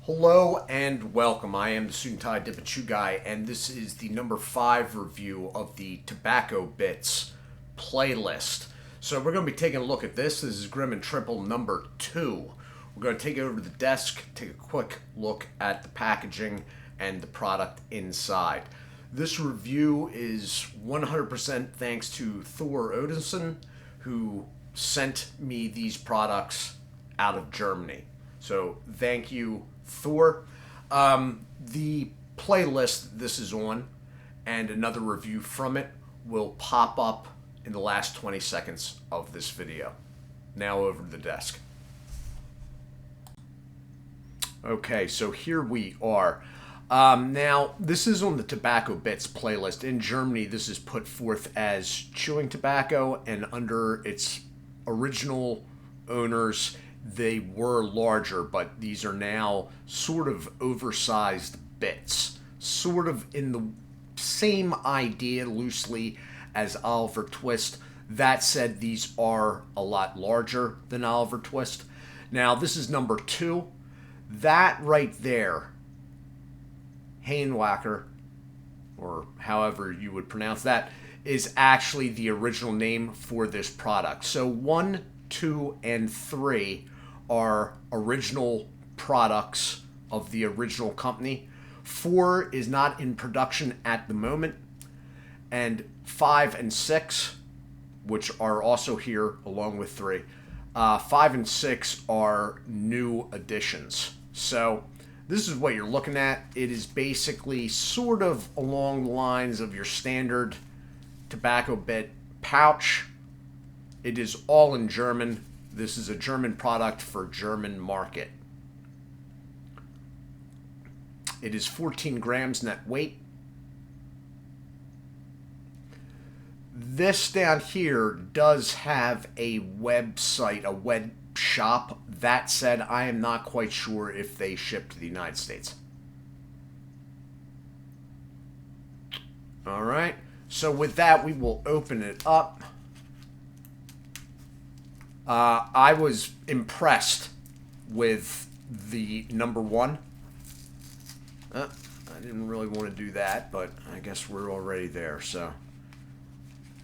Hello and welcome. I am the Suit&Tie Dip&ChewGuy, and this is the number 5 review of the Tobacco Bits playlist. So we're going to be taking a look at this. This is Grimm&Triepell number 2. We're going to take it over to the desk, take a quick look at the packaging and the product inside. This review is 100% thanks to Thor Odinson, who sent me these products out of Germany. So thank you, Thor. The playlist this is on and another review from it will pop up in the last 20 seconds of this video. Now over to the desk. Okay, so here we are. Now, this is on the Tobacco Bits playlist. In Germany, this is put forth as chewing tobacco, and under its original owners, they were larger, but these are now sort of oversized bits, sort of in the same idea loosely as Oliver Twist. That said, these are a lot larger than Oliver Twist. Now, this is number 2. That right there, Hainwacker, or however you would pronounce that, is actually the original name for this product. So 1, 2, and 3 are original products of the original company. 4 is not in production at the moment. And 5 and 6, which are also here along with 3, 5 and 6 are new additions. So this is what you're looking at. It is basically sort of along the lines of your standard tobacco bit pouch. It is all in German. This is a German product for German market. It is 14 grams net weight. This down here does have a website, a web shop. That said, I am not quite sure if they ship to the United States. All right. So with that, we will open it up. I was impressed with the number 1. I didn't really want to do that, but I guess we're already there. So,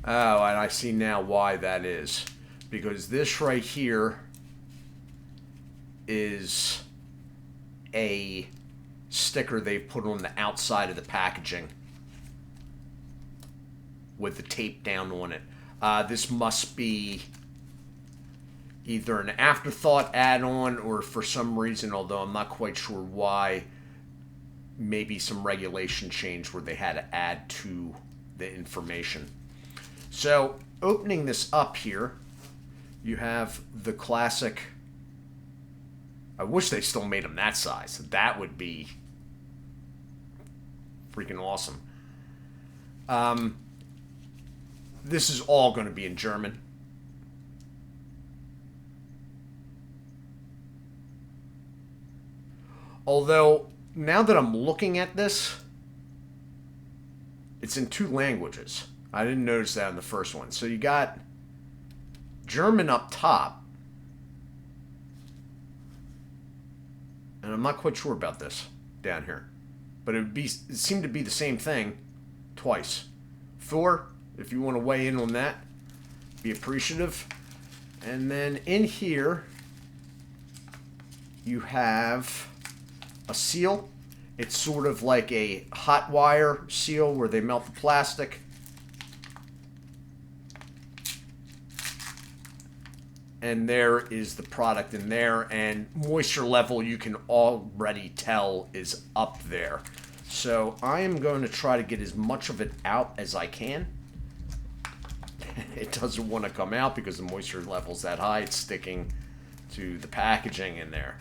oh, and I see now why that is. Because this right here is a sticker they've put on the outside of the packaging with the tape down on it. This must be either an afterthought add-on or for some reason, although I'm not quite sure why, maybe some regulation change where they had to add to the information. So opening this up here, you have the classic. I wish they still made them that size. That would be freaking awesome. This is all going to be in German. Although, now that I'm looking at this, it's in 2 languages. I didn't notice that in the first one. So you got German up top. And I'm not quite sure about this down here. But it seemed to be the same thing twice. Thor, if you want to weigh in on that, be appreciative. And then in here, you have a seal. It's sort of like a hot wire seal where they melt the plastic. And there is the product in there, and moisture level you can already tell is up there. So I am going to try to get as much of it out as I can. It doesn't want to come out because the moisture level's that high. It's sticking to the packaging in there.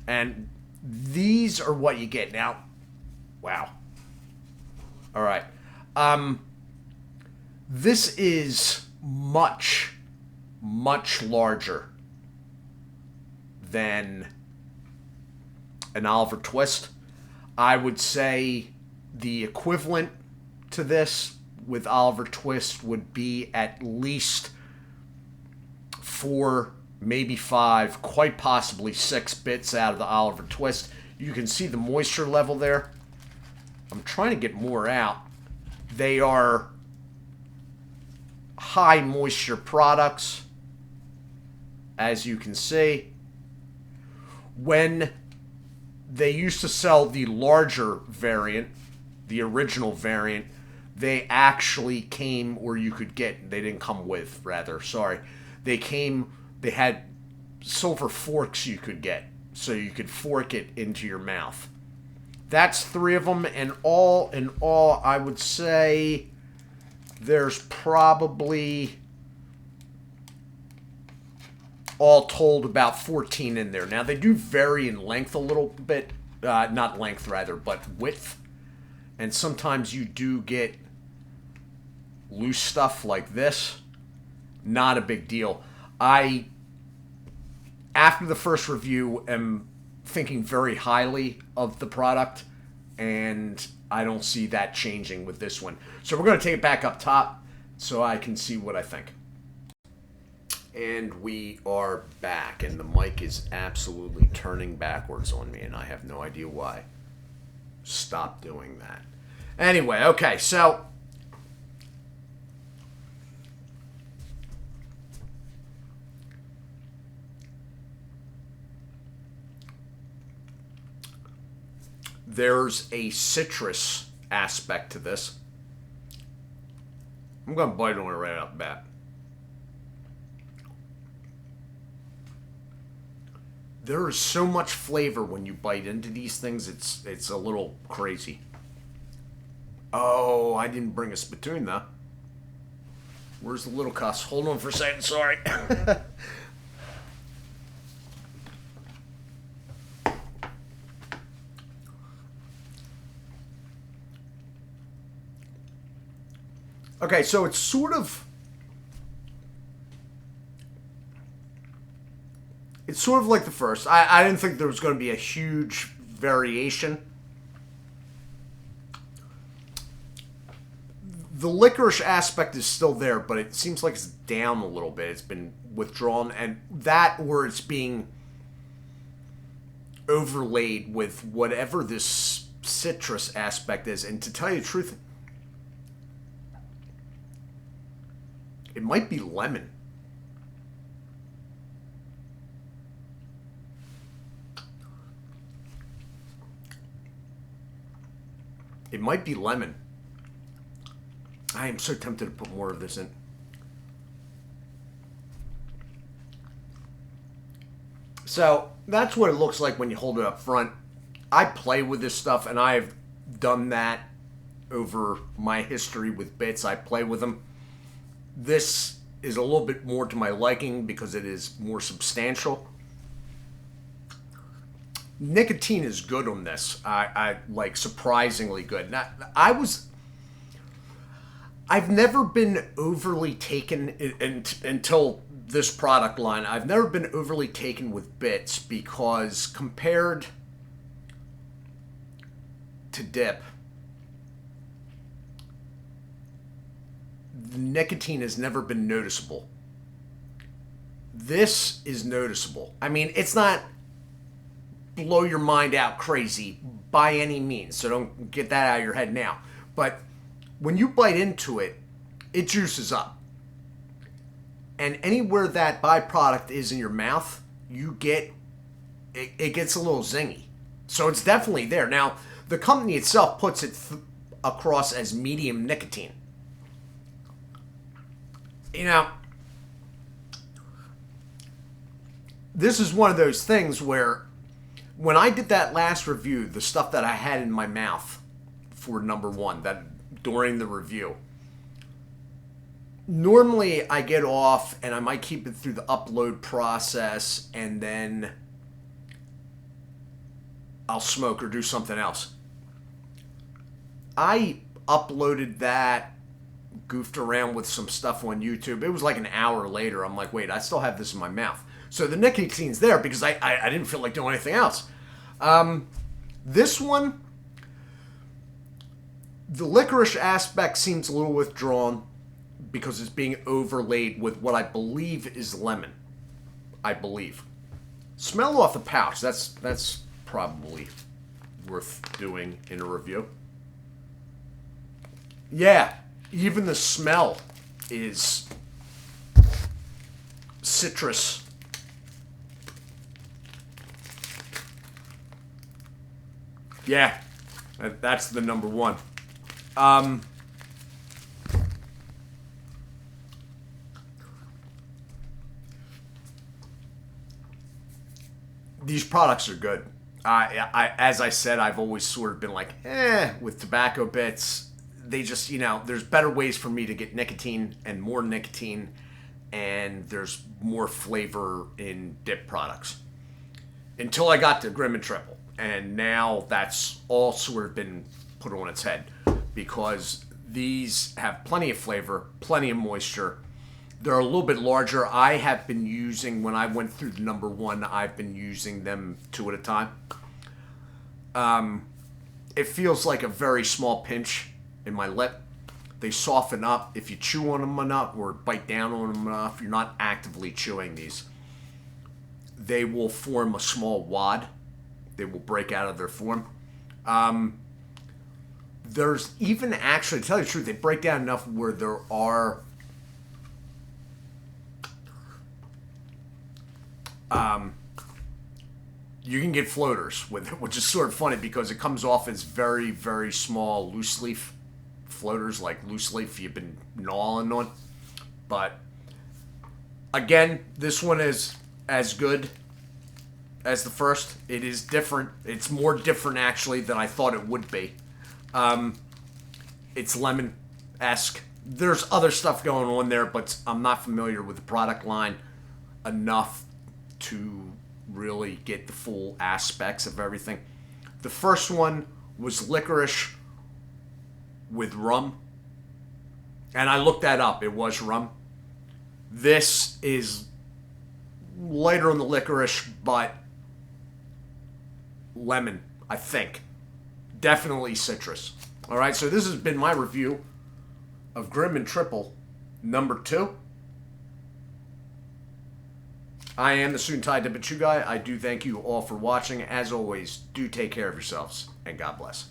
And these are what you get. Now, wow. All right. This is much larger than an Oliver Twist. I would say the equivalent to this with Oliver Twist would be at least 4, maybe 5, quite possibly 6 bits out of the Oliver Twist. You can see the moisture level there. I'm trying to get more out. They are high moisture products, as you can see. When they used to sell the larger variant, the original variant, they actually came, or you could get, they didn't come with, rather, sorry. They had silver forks you could get, so you could fork it into your mouth. That's 3 of them, and all in all, I would say there's probably, all told, about 14 in there. Now, they do vary in length a little bit, not length, rather, but width. And sometimes you do get loose stuff like this. Not a big deal. I, after the first review, am thinking very highly of the product, and I don't see that changing with this one. So we're going to take it back up top so I can see what I think. And we are back, and the mic is absolutely turning backwards on me, and I have no idea why. Stop doing that. Anyway, okay, so there's a citrus aspect to this. I'm going to bite on it right off the bat. There is so much flavor when you bite into these things, it's a little crazy. Oh, I didn't bring a spittoon, though. Where's the little cuss? Hold on for a second, sorry. Okay, so it's sort of like the first. I didn't think there was going to be a huge variation. The licorice aspect is still there, but it seems like it's down a little bit. It's been withdrawn, and that, or it's being overlaid with whatever this citrus aspect is. And to tell you the truth, it might be lemon. It might be lemon. I am so tempted to put more of this in. So, that's what it looks like when you hold it up front. I play with this stuff, and I've done that over my history with bits. I play with them. This is a little bit more to my liking because it is more substantial. Nicotine is good on this. I like, surprisingly good. Now, I've never been overly taken until this product line. I've never been overly taken with bits because compared to Dip, the nicotine has never been noticeable. This is noticeable. I mean, it's not blow your mind out crazy by any means, so don't get that out of your head now. But when you bite into it, it juices up. And anywhere that byproduct is in your mouth, you get, it gets a little zingy. So it's definitely there. Now, the company itself puts it across as medium nicotine. You know, this is one of those things where when I did that last review, the stuff that I had in my mouth for number 1, that during the review, normally I get off and I might keep it through the upload process and then I'll smoke or do something else. I uploaded that, goofed around with some stuff on YouTube. It was like an hour later. I'm like, wait, I still have this in my mouth. So the nicotine's there because I didn't feel like doing anything else. This one, the licorice aspect seems a little withdrawn because it's being overlaid with what I believe is lemon. I believe. Smell off the pouch. That's probably worth doing in a review. Yeah, even the smell is citrus. Yeah, that's the number one. These products are good. As I said, I've always sort of been like, with tobacco bits. They just, there's better ways for me to get nicotine and more nicotine, and there's more flavor in dip products. Until I got to Grimm&Triepell, and now that's all sort of been put on its head, because these have plenty of flavor, plenty of moisture. They're a little bit larger. I have been using, when I went through the number one, I've been using them 2 at a time. It feels like a very small pinch in my lip. They soften up if you chew on them enough or bite down on them enough. You're not actively chewing these. They will form a small wad. They will break out of their form. There's even, actually, to tell you the truth, they break down enough where there are you can get floaters with it, which is sort of funny because it comes off as very, very small loose leaf floaters, like loose leaf you've been gnawing on. But again, this one is as good as the first. It is different. It's more different, actually, than I thought it would be. It's lemon-esque. There's other stuff going on there, but I'm not familiar with the product line enough to really get the full aspects of everything. The first one was licorice with rum, and I looked that up. It was rum. This is lighter on the licorice, but lemon, I think. Definitely citrus. All right, so this has been my review of Grimm&Triepell number 2. I am the Suit&Tie Dip&ChewGuy. I do thank you all for watching. As always, do take care of yourselves, and God bless.